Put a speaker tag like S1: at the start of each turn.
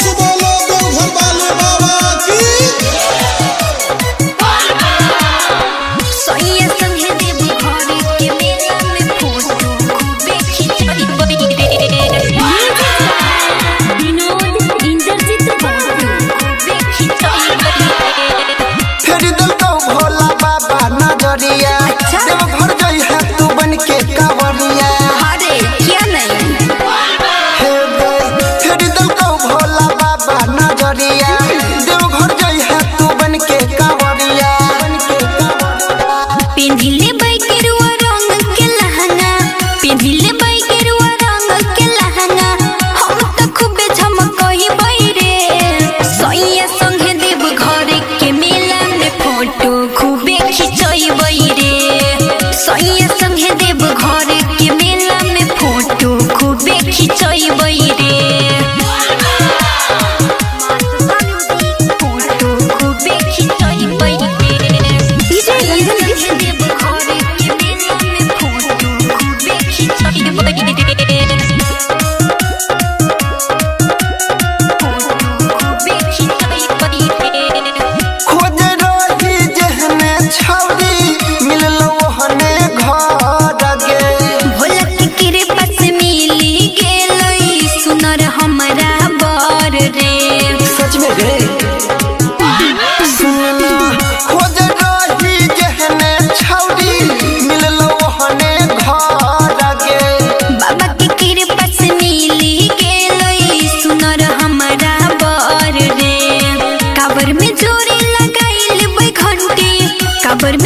S1: से बोलो देवघर वाले बाबा की।
S2: सोइया संगे देव घर के मेला में फोटो खूबे खिंचाई विनोद इंद्रजीत फोटो खूबे खिंचाई
S3: फेरी दिल को भोला बाबा नजरिया देवघर गई है तू बन के कांवरिया।
S2: अरे क्या नहीं
S3: फेरी दिल को भोला बाबा नजरिया देवघर गई है तू बन के कांवरिया।
S2: पिंधिले बैकेरुआ रंग के लहंगा पिंधिले बैकेरुआ रंग के लहंगा हम तो खूबे झमकई बैरे सोइया संगे देव घर के मेला में फोटो खूबे खिंचई बैरे सोइया संगे देव घर के मेला में फोटो खूबे खिंचई बैरे फोटो खूबे खिंचई बैरे देव घर के मेला में फोटो खूबे खिंचई बैरे
S3: खोज रही जहने छौरी मिललो हने घर गे।
S2: भोला के कृपा से मिली गेलई सुनर हमरा बर रे
S3: सच में रे सुनना खोज रही जहने छौरी मिललो हने घर गे।
S2: बाबा के कृपा से मिली गेलई सुनर हमरा बर रे काबर में जोरे लगाइल बै घंटी काबर